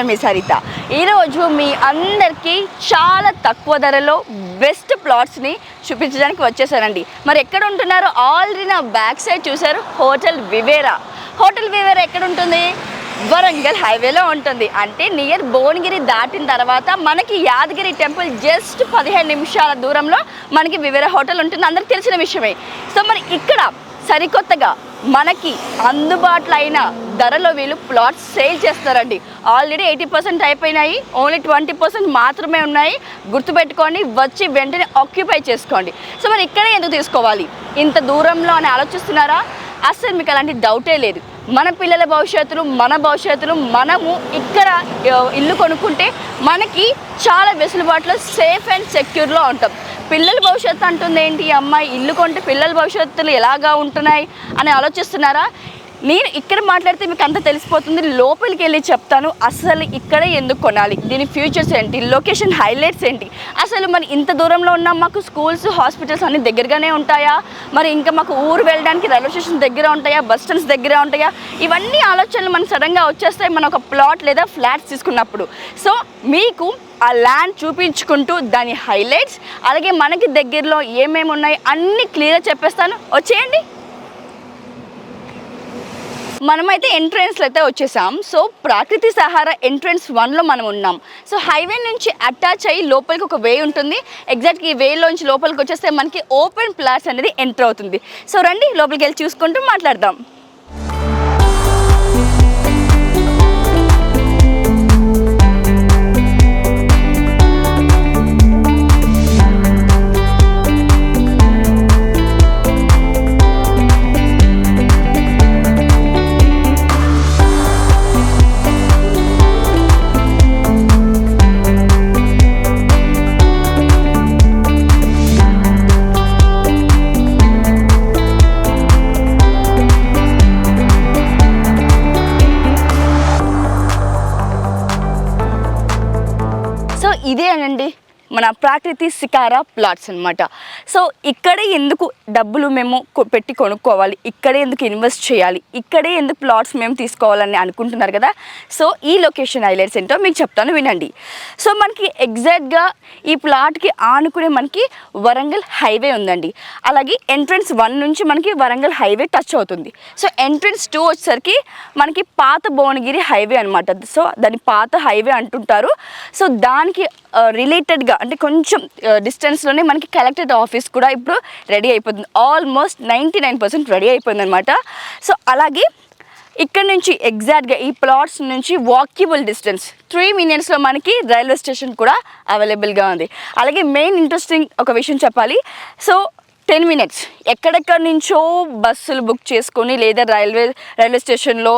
Channel మీ సరిత. ఈరోజు మీ అందరికీ చాలా తక్కువ ధరలో బెస్ట్ ప్లాట్స్ని చూపించడానికి వచ్చేసానండి. మరి ఎక్కడ ఉంటున్నారో ఆల్రెడీ నా బ్యాక్ సైడ్ చూసారు, హోటల్ వివేరా. హోటల్ వివేరా ఎక్కడ ఉంటుంది? వరంగల్ హైవేలో ఉంటుంది. అంటే నియర్ భువనగిరి దాటిన తర్వాత మనకి యాదగిరి టెంపుల్ జస్ట్ 15 నిమిషాల దూరంలో మనకి వివేరా హోటల్ ఉంటుంది, అందరికి తెలిసిన విషయమే. సో మరి ఇక్కడ సరికొత్తగా మనకి అందుబాటులో అయిన ధరలో వీళ్ళు ప్లాట్స్ సేల్ చేస్తారండి. ఆల్రెడీ 80% అయిపోయినాయి, ఓన్లీ 20% మాత్రమే ఉన్నాయి. గుర్తుపెట్టుకోండి, వచ్చి వెంటనే ఆక్యుపై చేసుకోండి. సో మరి ఇక్కడే ఎందుకు తీసుకోవాలి, ఇంత దూరంలో అని ఆలోచిస్తున్నారా? అస్సలు మీకు అలాంటి డౌటే లేదు. మన పిల్లల భవిష్యత్తులు, మన భవిష్యత్తులు, మనము ఇక్కడ ఇల్లు కొనుక్కుంటే మనకి చాలా వెసులుబాటులో సేఫ్ అండ్ సెక్యూర్లో ఉంటాం. పిల్లల భవిష్యత్తు అంటుంది ఏంటి అమ్మాయి, ఇల్లు కొంటే పిల్లల భవిష్యత్తులు ఎలాగా ఉంటున్నాయి అని ఆలోచిస్తున్నారా? నేను ఇక్కడ మాట్లాడితే మీకు అంతా తెలిసిపోతుంది. లోపలికి వెళ్ళి చెప్తాను అసలు ఇక్కడే ఎందుకు కొనాలి, దీని ఫ్యూచర్స్ ఏంటి, లొకేషన్ హైలైట్స్ ఏంటి, అసలు మరి ఇంత దూరంలో ఉన్న మాకు స్కూల్స్, హాస్పిటల్స్ అన్నీ దగ్గరగానే ఉంటాయా, మరి ఇంకా మాకు ఊరు వెళ్ళడానికి రైల్వే స్టేషన్ దగ్గర ఉంటాయా, బస్ స్టాండ్స్ దగ్గర ఉంటాయా, ఇవన్నీ ఆలోచనలు మనకు సడన్గా వచ్చేస్తాయి మనం ఒక ప్లాట్ లేదా ఫ్లాట్స్ తీసుకున్నప్పుడు. సో మీకు ఆ ల్యాండ్ చూపించుకుంటూ దాని హైలైట్స్, అలాగే మనకి దగ్గరలో ఏమేమి ఉన్నాయి అన్నీ క్లియర్గా చెప్పేస్తాను, వచ్చేయండి. మనమైతే ఎంట్రన్స్లో అయితే వచ్చేసాం. సో ప్రకృతి సహారా ఎంట్రన్స్ 1లో మనం ఉన్నాం. సో హైవే నుంచి అటాచ్ అయ్యి లోపలికి ఒక వే ఉంటుంది. ఎగ్జాక్ట్గా ఈ వేలోంచి లోపలికి వచ్చేస్తే మనకి ఓపెన్ ప్లాట్స్ అనేది ఎంటర్ అవుతుంది. సో రండి లోపలికి వెళ్ళి చూసుకుంటూ మాట్లాడదాం. ఇదేనండి మన ప్రకృతి సహారా ప్లాట్స్ అనమాట. సో ఇక్కడే ఎందుకు డబ్బులు మేము పెట్టి కొనుక్కోవాలి, ఇక్కడే ఎందుకు ఇన్వెస్ట్ చేయాలి, ఇక్కడే ఎందుకు ప్లాట్స్ మేము తీసుకోవాలని అనుకుంటున్నారు కదా. సో ఈ లొకేషన్ హైలైట్స్ ఏంటో మీకు చెప్తాను, వినండి. సో మనకి ఎగ్జాక్ట్గా ఈ ప్లాట్కి ఆనుకునే మనకి వరంగల్ హైవే ఉందండి. అలాగే ఎంట్రన్స్ 1 నుంచి మనకి వరంగల్ హైవే టచ్ అవుతుంది. సో ఎంట్రన్స్ 2 వచ్చేసరికి మనకి పాత భువనగిరి హైవే అనమాట. సో దాన్ని పాత హైవే అంటుంటారు. సో దానికి రిలేటెడ్గా అంటే కొంచెం డిస్టెన్స్లోనే మనకి కలెక్టరేట్ ఆఫీస్ కూడా ఇప్పుడు రెడీ అయిపోతుంది. ఆల్మోస్ట్ 99% రెడీ అయిపోయింది అనమాట. సో అలాగే ఇక్కడ నుంచి ఎగ్జాక్ట్గా ఈ ప్లాట్స్ నుంచి వాకబుల్ డిస్టెన్స్ 3 minutesలో మనకి రైల్వే స్టేషన్ కూడా అవైలబుల్గా ఉంది. అలాగే మెయిన్ ఇంట్రెస్టింగ్ ఒక విషయం చెప్పాలి. సో 10 minutes ఎక్కడెక్కడి నుంచో బస్సులు బుక్ చేసుకొని లేదా రైల్వే స్టేషన్లో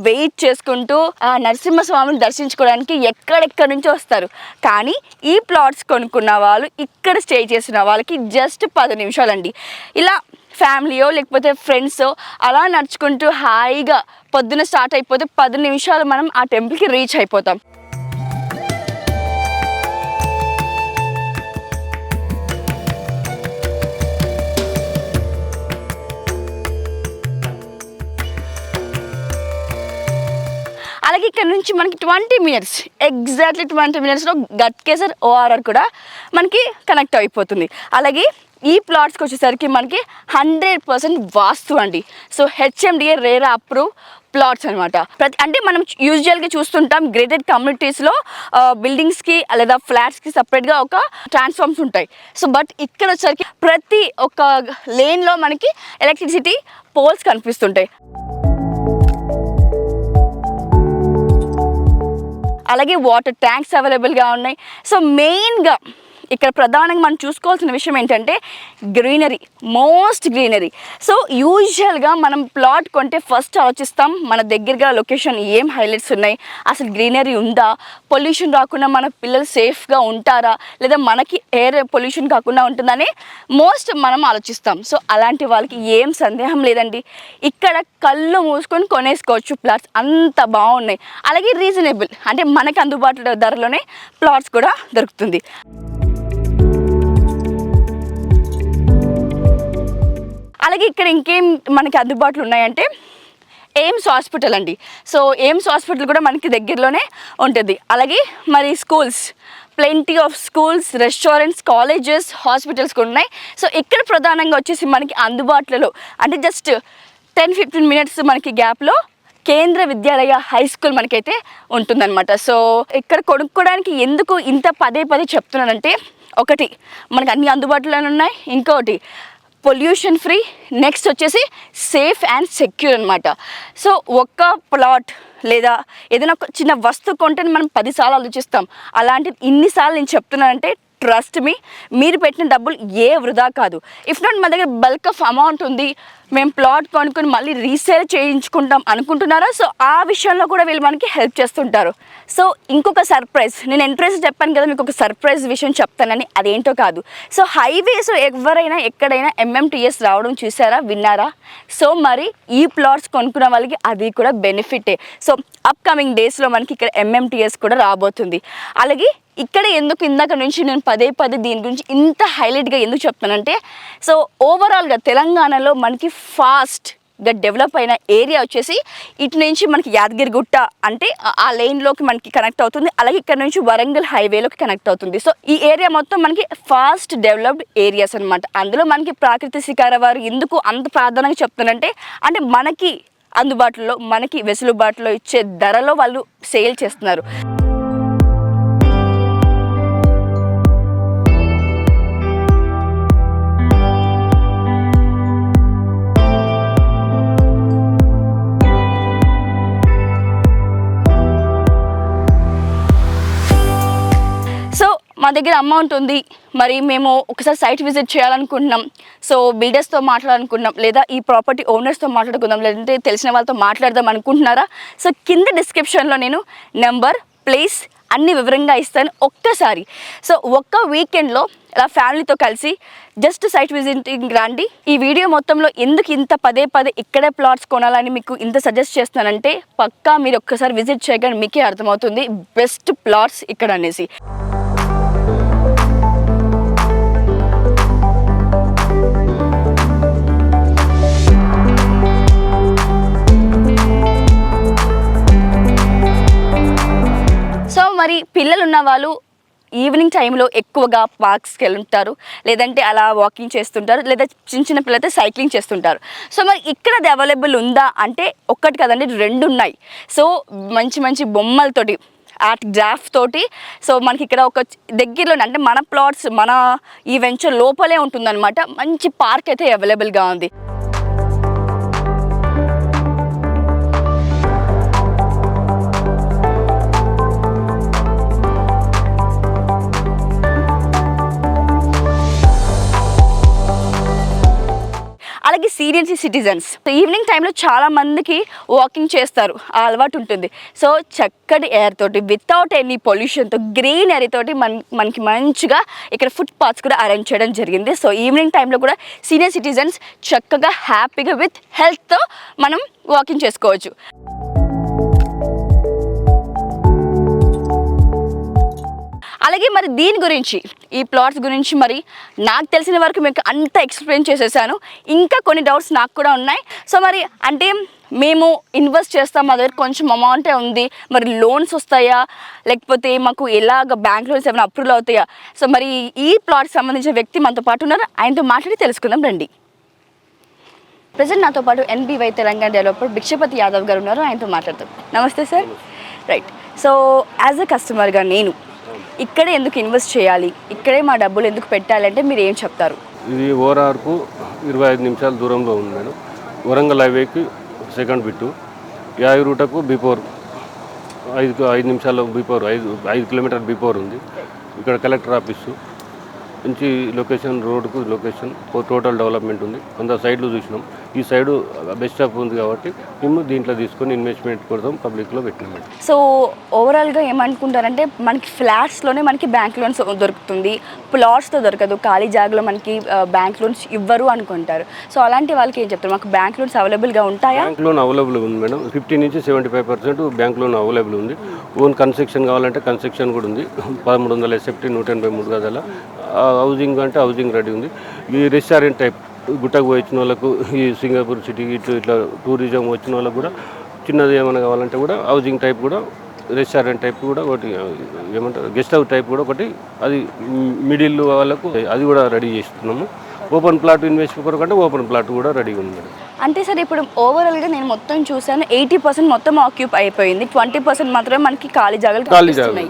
వెయిట్ చేసుకుంటూ నరసింహస్వామిని దర్శించుకోవడానికి ఎక్కడెక్కడి నుంచో వస్తారు. కానీ ఈ ప్లాట్స్ కొనుక్కున్న వాళ్ళు, ఇక్కడ స్టే చేసిన వాళ్ళకి జస్ట్ 10 నిమిషాలండి. ఇలా ఫ్యామిలీయో లేకపోతే ఫ్రెండ్సో అలా నడుచుకుంటూ హాయిగా పొద్దున స్టార్ట్ అయిపోతే 10 నిమిషాలు మనం ఆ టెంపుల్కి రీచ్ అయిపోతాం. అలాగే ఇక్కడ నుంచి మనకి 20 minutes ఎగ్జాక్ట్లీ 20 minutesలో గట్కేసర్ ఓఆర్ఆర్ కూడా మనకి కనెక్ట్ అయిపోతుంది. అలాగే ఈ ప్లాట్స్కి వచ్చేసరికి మనకి 100% వాస్తు అండి. So HMDA RERA approve plots అనమాట. అంటే మనం యూజువల్గా చూస్తుంటాం గ్రేటెడ్ కమ్యూనిటీస్లో బిల్డింగ్స్కి లేదా ఫ్లాట్స్కి సపరేట్గా ఒక ట్రాన్స్ఫార్మ్స్ ఉంటాయి. సో బట్ ఇక్కడ వచ్చేసరికి ప్రతి ఒక్క లేన్లో మనకి ఎలక్ట్రిసిటీ పోల్స్ కనిపిస్తుంటాయి. అలాగే వాటర్ ట్యాంక్స్ అవైలబుల్గా ఉన్నాయి. సో మెయిన్గా ఇక్కడ ప్రధానంగా మనం చూసుకోవాల్సిన విషయం ఏంటంటే గ్రీనరీ, మోస్ట్ గ్రీనరీ. సో యూజువల్గా మనం ప్లాట్ కొంటే ఫస్ట్ ఆలోచిస్తాం మన దగ్గరగా లొకేషన్ ఏం హైలైట్స్ ఉన్నాయి, అసలు గ్రీనరీ ఉందా, పొల్యూషన్ రాకుండా మన పిల్లలు సేఫ్గా ఉంటారా, లేదా మనకి ఎయిర్ పొల్యూషన్ కాకుండా ఉంటుందని మనం ఆలోచిస్తాం. సో అలాంటి వాళ్ళకి ఏం సందేహం లేదండి, ఇక్కడ కళ్ళు మూసుకొని కొనేసుకోవచ్చు ప్లాట్స్, అంత బాగున్నాయి. అలాగే రీజనబుల్, అంటే మనకి అందుబాటులో ధరలోనే ప్లాట్స్ కూడా దొరుకుతుంది. అలాగే ఇక్కడ ఇంకేం మనకి అందుబాటులో ఉన్నాయంటే ఎయిమ్స్ హాస్పిటల్ అండి. సో ఎయిమ్స్ హాస్పిటల్ కూడా మనకి దగ్గరలోనే ఉంటుంది. అలాగే మరి schools, plenty of schools, restaurants, colleges, hospitals కూడా ఉన్నాయి. సో ఇక్కడ ప్రధానంగా వచ్చేసి మనకి అందుబాటులో అంటే జస్ట్ 10-15 మినిట్స్ మనకి గ్యాప్లో కేంద్ర విద్యాలయ హై స్కూల్ మనకైతే ఉంటుందన్నమాట. సో ఇక్కడ కొనుక్కోవడానికి ఎందుకు ఇంత పదే చెప్తున్నానంటే, ఒకటి మనకు అన్ని అందుబాటులోనే ఉన్నాయి, ఇంకోటి పొల్యూషన్ ఫ్రీ, నెక్స్ట్ వచ్చేసి సేఫ్ అండ్ సెక్యూర్ అనమాట. సో ఒక్క ప్లాట్ లేదా ఏదైనా ఒక చిన్న వస్తువు కొంటే మనం 10 సార్లు ఆలోచిస్తాం. అలాంటిది ఇన్నిసార్లు నేను చెప్తున్నానంటే ట్రస్ట్ మీ, మీరు పెట్టిన డబ్బులు ఏ వృధా కాదు. ఇఫ్ నాట్ మా దగ్గర బల్క్ ఆఫ్ అమౌంట్ ఉంది, మేము ప్లాట్ కొనుక్కొని మళ్ళీ రీసేల్ చేయించుకుంటాం అనుకుంటున్నారా? సో ఆ విషయంలో కూడా వీళ్ళు మనకి హెల్ప్ చేస్తుంటారు. సో ఇంకొక సర్ప్రైజ్, నేను ఎంట్రెన్స్ చెప్పాను కదా మీకు ఒక సర్ప్రైజ్ విషయం చెప్తానని, అదేంటో కాదు. సో హైవేస్ ఎవరైనా ఎక్కడైనా MMTS రావడం చూసారా, విన్నారా? సో మరి ఈ ప్లాట్స్ కొనుక్కున్న వాళ్ళకి అది కూడా బెనిఫిటే. సో అప్కమింగ్ డేస్లో మనకి ఇక్కడ MMTS కూడా రాబోతుంది. అలాగే ఇక్కడ ఎందుకు ఇందాక నుంచి నేను పదే దీని గురించి ఇంత హైలైట్గా ఎందుకు చెప్తానంటే, సో ఓవరాల్గా తెలంగాణలో మనకి ఫాస్ట్గా డెవలప్ అయిన ఏరియా వచ్చేసి ఇటు నుంచి మనకి యాదగిరిగుట్ట అంటే ఆ లైన్లోకి మనకి కనెక్ట్ అవుతుంది. అలాగే ఇక్కడ నుంచి వరంగల్ హైవేలోకి కనెక్ట్ అవుతుంది. సో ఈ ఏరియా మొత్తం మనకి ఫాస్ట్ డెవలప్డ్ ఏరియాస్ అనమాట. అందులో మనకి ప్రాకృతిక శిఖార వారు ఎందుకు అంత ప్రాధాన్యంగా చెప్తానంటే, అంటే మనకి అందుబాటులో, మనకి వెసులుబాటులో ఇచ్చే ధరలో వాళ్ళు సేల్ చేస్తున్నారు. మా దగ్గర అమౌంట్ ఉంది, మరి మేము ఒకసారి సైట్ విజిట్ చేయాలనుకుంటున్నాం, సో బిల్డర్స్తో మాట్లాడాలనుకుంటున్నాం, లేదా ఈ ప్రాపర్టీ ఓనర్స్తో మాట్లాడుకుందాం, లేదంటే తెలిసిన వాళ్ళతో మాట్లాడదాం అనుకుంటున్నారా? సో కింద డిస్క్రిప్షన్లో నేను నెంబర్, ప్లేస్ అన్ని వివరంగా ఇస్తాను. ఒక్కసారి సో ఒక్క వీకెండ్లో ఇలా ఫ్యామిలీతో కలిసి జస్ట్ సైట్ విజిటింగ్ రండి. ఈ వీడియో మొత్తంలో ఎందుకు ఇంత పదే ఇక్కడే ప్లాట్స్ కొనాలని మీకు ఇంత సజెస్ట్ చేస్తున్నానంటే, పక్కా మీరు ఒక్కసారి విజిట్ చేయగానే మీకే అర్థమవుతుంది బెస్ట్ ప్లాట్స్ ఇక్కడ అనేసి. సో మరి పిల్లలు ఉన్న వాళ్ళు ఈవినింగ్ టైంలో ఎక్కువగా పార్క్స్కి వెళ్తుంటారు, లేదంటే అలా వాకింగ్ చేస్తుంటారు, లేదా చిన్న పిల్లలైతే సైక్లింగ్ చేస్తుంటారు. సో మరి ఇక్కడ అది అవైలబుల్ ఉందా అంటే ఒక్కటి కదండి, 2 ఉన్నాయి. సో మంచి బొమ్మలతోటి, ఆర్ట్ గ్రాఫ్ తోటి, సో మనకి ఇక్కడ ఒక దగ్గరలోనే అంటే మన ప్లాట్స్ మన ఈ వెంచర్ లోపలే ఉంటుందన్నమాట. మంచి పార్క్ అయితే అవైలబుల్గా ఉంది. అలాగే సీనియర్ సిటిజన్స్ ఈవినింగ్ టైంలో చాలా మందికి వాకింగ్ చేస్తారు, ఆ అలవాటు ఉంటుంది. సో చక్కటి ఎయిర్ తోటి, వితౌట్ ఎనీ పొల్యూషన్తో, గ్రీనరీ తోటి మనకి మంచిగా ఇక్కడ ఫుట్ పాత్స్ కూడా అరేంజ్ చేయడం జరిగింది. సో ఈవినింగ్ టైంలో కూడా సీనియర్ సిటిజన్స్ చక్కగా హ్యాపీగా విత్ హెల్త్తో మనం వాకింగ్ చేసుకోవచ్చు. అలాగే మరి దీని గురించి, ఈ ప్లాట్స్ గురించి మరి నాకు తెలిసిన వరకు మీకు అంతా ఎక్స్ప్లెయిన్ చేసేసాను. ఇంకా కొన్ని డౌట్స్ నాకు కూడా ఉన్నాయి. సో మరి అంటే మేము ఇన్వెస్ట్ చేస్తాం, మా దగ్గర కొంచెం అమౌంటే ఉంది, మరి లోన్స్ వస్తాయా, లేకపోతే మాకు ఎలాగ బ్యాంక్ లోన్స్ ఏమైనా అప్రూవల్ అవుతాయా? సో మరి ఈ ప్లాట్కి సంబంధించిన వ్యక్తి మనతో పాటు ఉన్నారు, ఆయనతో మాట్లాడి తెలుసుకుందాం రండి. ప్రజెంట్ నాతో పాటు NBY తెలంగాణ డెవలపర్ భిక్షపతి యాదవ్ గారు ఉన్నారు, ఆయనతో మాట్లాడతాం. నమస్తే sir. Right. So as a కస్టమర్గా నేను ఇక్కడే ఎందుకు ఇన్వెస్ట్ చేయాలి, ఇక్కడే మా డబ్బులు ఎందుకు పెట్టాలి అంటే మీరు ఏం చెప్తారు? ఇది ఓరార్కు 25 నిమిషాల దూరంలో ఉంది మేడం. వరంగల్ హైవేకి సెకండ్ బిట్టు, యాదగిరిగుట్టకు బిఫోర్ 5 నిమిషాలు బిఫోర్ 5 కిలోమీటర్ బిఫోర్ ఉంది. ఇక్కడ కలెక్టర్ ఆఫీసు, మంచి లొకేషన్, రోడ్కు లొకేషన్, టోటల్ డెవలప్మెంట్ ఉంది. కొంత సైడ్లు చూసినాం, ఈ సైడు బెస్ట్ ఆఫ్ ఉంది కాబట్టి మేము దీంట్లో తీసుకొని ఇన్వెస్ట్మెంట్ కోసం పబ్లిక్లో పెట్టినాం. సో ఓవరాల్గా ఏమనుకుంటారంటే మనకి ఫ్లాట్స్లోనే మనకి బ్యాంక్ లోన్స్ దొరుకుతుంది, ప్లాట్స్తో దొరకదు, ఖాళీ జాగాలో మనకి బ్యాంక్ లోన్స్ ఇవ్వరు అనుకుంటారు. సో అలాంటి వాళ్ళకి ఏం చెప్తారు, మాకు బ్యాంక్ లోన్స్ అవైలబుల్గా ఉంటాయా? బ్యాంక్ లోన్ అవైలబుల్ ఉంది మేడం. 50 నుంచి 75% బ్యాంక్ లోన్ అవైలబుల్ ఉంది. ఓన్ కన్స్ట్రక్షన్ కావాలంటే కన్స్ట్రక్షన్ కూడా ఉంది. 1300 SFT 183 గదాల. హౌసింగ్ అంటే హౌసింగ్ రెడీ ఉంది. ఈ రెస్టారెంట్ టైప్ గుట్టకు వచ్చిన వాళ్ళకు ఈ సింగపూర్ సిటీ ఇట్లా టూరిజం వచ్చిన వాళ్ళకు కూడా చిన్నది ఏమైనా కావాలంటే కూడా హౌసింగ్ టైప్ కూడా రెస్టారెంట్ టైప్ కూడా ఒకటి ఏమంటారు గెస్ట్ హౌస్ టైప్ కూడా ఒకటి అది మిడిల్ వాళ్ళకు అది కూడా రెడీ చేస్తున్నాము. ఓపెన్ ప్లాట్ ఇన్వెస్ట్ కొరకంటే ఓపెన్ ప్లాట్ కూడా రెడీగా ఉంది మేడం. అంటే సార్ ఇప్పుడు ఓవరాల్గా నేను మొత్తం చూసాను 80% మొత్తం ఆక్యుపై అయిపోయింది, 20% మాత్రమే మనకి ఖాళీ జాగాలు కనిపిస్తున్నాయి.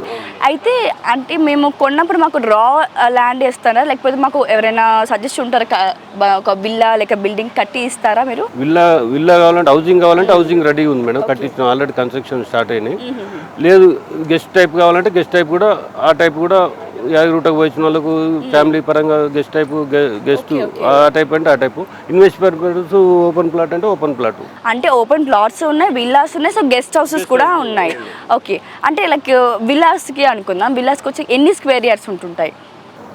అయితే అంటే మేము కొన్నప్పుడు మాకు రా ల్యాండ్ ఇస్తారా, లేకపోతే మాకు ఎవరైనా సజెస్ట్ ఉంటారా ఒక విల్లా లేక బిల్డింగ్ కట్టి ఇస్తారా మీరు? విల్లా కావాలంటే హౌసింగ్ రెడీ ఉంది మేడం, కట్టించిన ఆల్రెడీ కన్స్ట్రక్షన్ స్టార్ట్ అయినాయి. లేదు గెస్ట్ టైప్ కావాలంటే గెస్ట్ టైప్ కూడా ఆ టైప్ కూడా యాదగిరిగుట్టకు వచ్చిన వాళ్ళకు ఫ్యామిలీ పరంగా గెస్ట్ టైపు గెస్ట్ ఆ టైప్ అంటే ఆ type invest purpose open plot అంటే ఓపెన్ ప్లాట్ అంటే ఓపెన్ ప్లాట్స్ ఉన్నాయి, విల్లాస్ ఉన్నాయి, సో గెస్ట్ హౌసెస్ కూడా ఉన్నాయి. ఓకే, అంటే లైక్ విల్లాస్కి అనుకుందాం, విల్లాస్కి వచ్చి ఎన్ని స్క్వేర్ యార్డ్స్ ఉంటుంటాయి?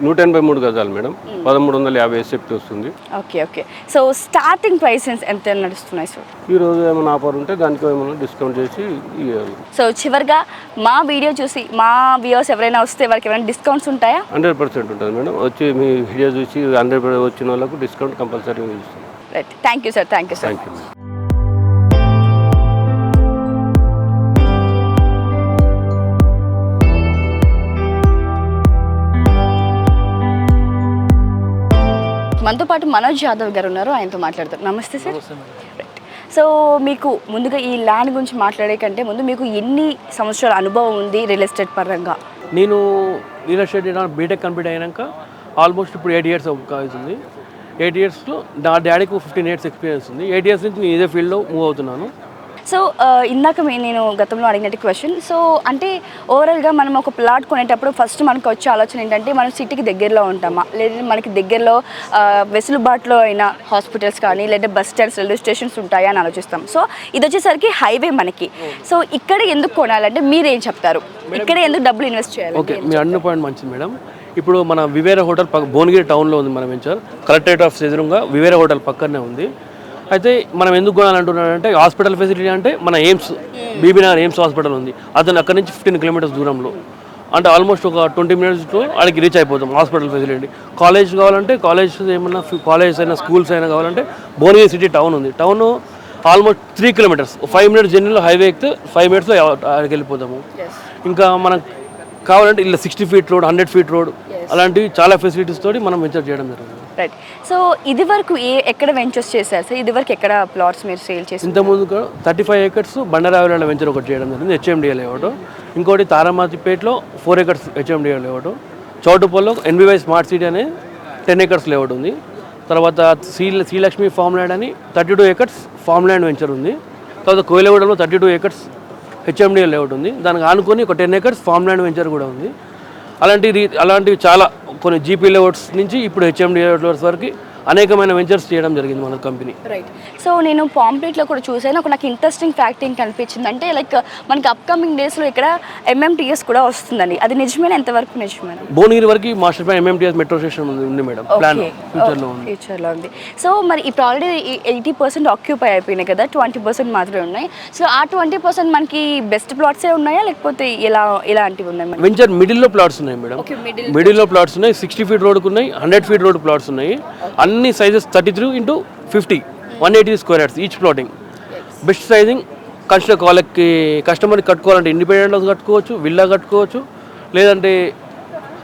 183 గజాలు మేడం, 1350 ఎస్ఎఫ్టీ వస్తుంది. Okay okay, so starting prices ఎంత నడుస్తున్నాయి సార్? ఈరోజు ఏమైనా ఆఫర్ ఉంటే దానికి ఏమైనా డిస్కౌంట్ చేసి ఇవ్వాలి. సో చివరిగా మా వీడియో చూసి మా వ్యూవర్స్ ఎవరైనా వస్తే వాళ్ళకి ఏమైనా డిస్కౌంట్స్ ఉంటాయా? 100% ఉంటుంది మేడం. వచ్చి మీ వీడియో చూసి 100% వచ్చిన వాళ్ళకు డిస్కౌంట్ కంపల్సరీ ఇస్తాం. Right, thank you sir. Thank you sir. Thank you. మనతో పాటు మనోజ్ యాదవ్ గారు ఉన్నారు, ఆయనతో మాట్లాడతారు. నమస్తే సార్. రైట్, సో మీకు ముందుగా ఈ ల్యాండ్ గురించి మాట్లాడే కంటే ముందు మీకు ఎన్ని సంవత్సరాల అనుభవం ఉంది రియల్ ఎస్టేట్ పరంగా? నేను రియల్ ఎస్టేట్ బీటెక్ కంప్లీట్ అయినాక ఆల్మోస్ట్ ఇప్పుడు 8 ఇయర్స్ అవుతుంది. 8 ఇయర్స్లో నా డాడీకి 15 ఇయర్స్ ఎక్స్పీరియన్స్ ఉంది. 8 ఇయర్స్ నుంచి నేను ఇదే ఫీల్డ్లో మూవ్ అవుతున్నాను. సో ఇందాక నేను గతంలో అడిగినట్టు క్వశ్చన్, సో అంటే ఓవరాల్గా మనం ఒక ప్లాట్ కొనేటప్పుడు ఫస్ట్ మనకు వచ్చే ఆలోచన ఏంటంటే మనం సిటీకి దగ్గరలో ఉంటామా, లేదా మనకి దగ్గరలో వెసులుబాటులో అయినా హాస్పిటల్స్ కానీ లేదా బస్ స్టాండ్స్ రైల్వే స్టేషన్స్ ఉంటాయా అని ఆలోచిస్తాం. సో ఇది వచ్చేసరికి హైవే మనకి. సో ఇక్కడ ఎందుకు కొనాలంటే మీరేం చెప్తారు, ఇక్కడ ఎందుకు డబ్బులు ఇన్వెస్ట్ చేయాలి? ఓకే, మీ అన్న పాయింట్ మంచిది మేడం. ఇప్పుడు మన వివేరా హోటల్ భువనగిరి టౌన్లో ఉంది మన వెంచర్, కలెక్టరేట్ ఆఫ్ ఎదురుగా వివేరా హోటల్ పక్కనే ఉంది. అయితే మనం ఎందుకు కొనాలంటున్నాడంటే హాస్పిటల్ ఫెసిలిటీ అంటే మన ఎయిమ్స్ బీబీనగర్ ఎయిమ్స్ హాస్పిటల్ ఉంది, అతను అక్కడి నుంచి 15 కిలోమీటర్స్ దూరంలో, అంటే ఆల్మోస్ట్ ఒక 20 మినిట్స్లో అక్కడికి రీచ్ అయిపోతాం హాస్పిటల్ ఫెసిలిటీ. కాలేజ్ కావాలంటే కాలేజ్ ఏమన్నా కాలేజెస్ అయినా స్కూల్స్ అయినా కావాలంటే భువనగిరి సిటీ టౌన్ ఉంది, టౌన్ ఆల్మోస్ట్ 3 కిలోమీటర్స్ 5 మినిట్స్ జర్నీలో హైవే ఎక్కితే 5 మినిట్స్లో అక్కడికి వెళ్ళిపోతాము. ఇంకా మనం కావాలంటే ఇలా 60 ఫీట్ రోడ్ 100 ఫీట్ రోడ్ అలాంటివి చాలా ఫెసిలిటీస్ తోటి మనం వెంచర్ చేయడం జరుగుతుంది. రైట్, సో ఇది వరకు ఎక్కడ వెంచర్స్ చేశారు సార్? ఇది వరకు ఎక్కడ ప్లాట్స్ మీరు సేల్ చేసి? ఇంతకుముందు 35 acres బండరావిలో వెంచర్ ఒకటి చేయడం జరిగింది, హెచ్ఎండిఏ లేఅవుట్. ఇంకోటి తారామాతిపేటలో 4 acres హెచ్ఎండిఏ లేఅవుట్. చౌటుపల్లో ఎన్బివై స్మార్ట్ సిటీ అనే 10 acres లేఅవుట్ ఉంది. తర్వాత శ్రీలక్ష్మి ఫామ్ ల్యాండ్ అని 32 acres ఫామ్ ల్యాండ్ వెంచర్ ఉంది. తర్వాత కోయిలగూడలో 32 acres హెచ్ఎండిఏ లేఅవుట్ ఉంది. దానికి ఆనుకొని ఒక 10 acres ఫామ్ ల్యాండ్ వెంచర్ కూడా ఉంది. అలాంటివి చాలా కొన్ని జీపీ లేఅవుట్స్ నుంచి ఇప్పుడు హెచ్ఎండిఏ లేఅవుట్స్ వరకు అనేకమైన వెంచర్స్ చేయడం జరిగింది మన కంపెనీ. రైట్, సో నేను పాంప్లెట్లో కూడా చూసాను, నాకు ఇంట్రెస్టింగ్ ఫ్యాక్ట్ ఏం కనిపించింది అంటే లైక్ మనకి అప్కమింగ్ డేస్లో ఇక్కడ ఎంఎంటీఎస్ కూడా వస్తుందండి, అది నిజమేనా? ఎంతవరకు నిజమేనా? భువనగిరి వరకు master plan MMTS metro station ఉంది మేడం, ప్లాన్ ఫ్యూచర్లో ఉంది. సో మరి ఇప్పుడు ఆల్రెడీ 80% ఆక్యుపై అయిపోయినాయి కదా, 20% మాత్రమే ఉన్నాయి. సో ఆ 20% మనకి బెస్ట్ ప్లాట్సే ఉన్నాయా లేకపోతే ఇలాంటివి ఉన్నాయి? వెంచర్ మిడిల్లో ప్లాట్స్ ఉన్నాయి మేడం, మిడిల్లో ప్లాట్స్ ఉన్నాయి. 60 ఫీట్ రోడ్కు ఉన్నాయి, 100 ఫీట్ రోడ్ ప్లాట్స్ ఉన్నాయి. అన్ని sizes 33 into 50 180 square yards each plotting. Best sizing వాళ్ళకి కస్టమర్కి కట్టుకోవాలంటే ఇండిపెండెంట్ హౌస్ కట్టుకోవచ్చు, విల్లా కట్టుకోవచ్చు, లేదంటే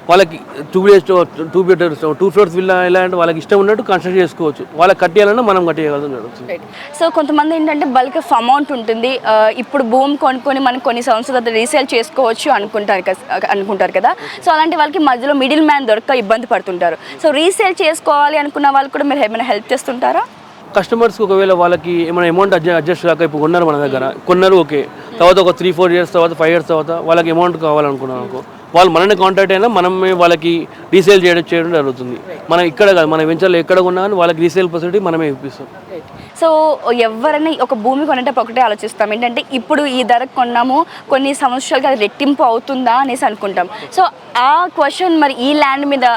వాళ్ళకి 2 ఫ్లోర్స్ విల్లా ఎలా అంటే వాళ్ళకి ఇష్టం ఉన్నట్టు కన్స్ట్రక్ట్ చేసుకోవచ్చు. వాళ్ళకి కట్టేయాలన్నా మనం కట్టేయగలుగుతుంది. సో కొంతమంది ఏంటంటే బల్క్ ఆఫ్ అమౌంట్ ఉంటుంది, ఇప్పుడు భూమి కొనుక్కొని మనం కొన్ని సంవత్సరాలు రీసేల్ చేసుకోవచ్చు అనుకుంటారు కదా. సో అలాంటి వాళ్ళకి మధ్యలో మిడిల్ మ్యాన్ దొరక ఇబ్బంది పడుతుంటారు. సో రీసేల్ చేసుకోవాలి అనుకున్న వాళ్ళు కూడా మీరు ఏమైనా హెల్ప్ చేస్తుంటారా? కస్టమర్స్కి ఒకవేళ వాళ్ళకి ఏమైనా అమౌంట్ అడ్జస్ట్ కాక ఇప్పుడు కొన్నారు మన దగ్గర, కొన్నారు ఓకే, తర్వాత ఒక 3-4 years తర్వాత 5 years తర్వాత వాళ్ళకి అమౌంట్ కావాలనుకున్నాం అనుకో, వాళ్ళు మనల్ని కాంటాక్ట్ అయినా మనమే వాళ్ళకి రీసేల్ చేయడం జరుగుతుంది. మనం ఇక్కడ కాదు, మన వెంచర్లో ఎక్కడ ఉన్నా కానీ వాళ్ళకి రీసేల్ ఫెసిలిటీ మనమే ఇప్పిస్తాం. సో ఎవరైనా ఒక భూమి కొనేటప్పుడు ఒకటే ఆలోచిస్తాం ఏంటంటే ఇప్పుడు ఈ ధరకు కొన్నాము, కొన్ని సంవత్సరాలుగా అది రెట్టింపు అవుతుందా అనేసి అనుకుంటాం. సో ఆ క్వశ్చన్ మరి ఈ ల్యాండ్ మీద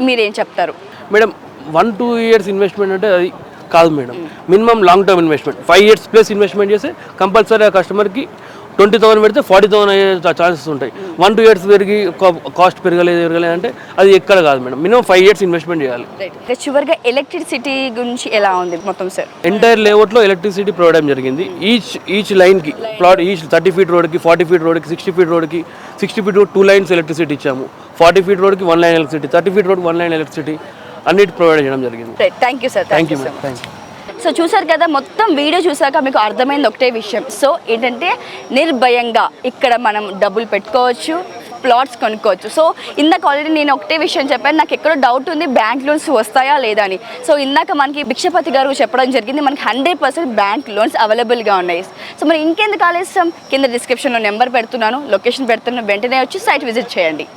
మీరేం చెప్తారు? మేడం 1-2 years ఇన్వెస్ట్మెంట్ అంటే అది కాదు madam, minimum long term investment 5 years plus investment చేస్తే కంపల్సరీ ఆ కస్టమర్కి 20,000 పెడితే 40,000 అయ్యే ఛాన్సెస్ ఉంటాయి. 1 to 2 years పెరిగి కాస్ట్ పెరగలేదు అంటే అది ఎక్కడ కాదు మేడం. మినిమం 5 years ఇన్వెస్ట్మెంట్ చేయాలి. చివరిగా ఎలక్ట్రిసిటీ గురించి ఎలా ఉంది మొత్తం సార్? ఎంటైర్ లేఅవుట్లో ఎలక్ట్రిసిటీ ప్రొవైడ్ చేయడం జరిగింది. ఈచ్ లైన్కి ప్లాట్, ఈచ్ 30 feet రోడ్కి, 40 feet రోడ్కి, 60 feet రోడ్కి, 60 feet 2 lines ఎలక్ట్రిసిటీ ఇచ్చాము. 40 feet రోడ్కి 1 line ఎలక్ట్రిసిటీ, 30 feet రోడ్కి 1 line ఎలక్ట్రిసిటీ అన్నిటి ప్రొవైడ్ చేయడం జరిగింది. Thank you sir. Thank you madam. Thank you. So చూసారు కదా, మొత్తం వీడియో చూసాక మీకు అర్థమైంది ఒకటే విషయం. సో ఏంటంటే నిర్భయంగా ఇక్కడ మనం డబ్బులు పెట్టుకోవచ్చు, ప్లాట్స్ కొనుక్కోవచ్చు. సో ఇందాక ఆల్రెడీ నేను ఒకటే విషయం చెప్పాను, నాకు ఎక్కడో డౌట్ ఉంది బ్యాంక్ లోన్స్ వస్తాయా లేదా అని. సో ఇందాక మనకి భిక్షపతి గారు చెప్పడం జరిగింది, మనకి 100% బ్యాంక్ లోన్స్ అవైలబుల్గా ఉన్నాయి. సో మరి ఇంకెందుకు ఆలస్యం, కింద డిస్క్రిప్షన్లో నెంబర్ పెడుతున్నాను, లొకేషన్ పెడుతున్నాను, వెంటనే వచ్చి సైట్ విజిట్ చేయండి.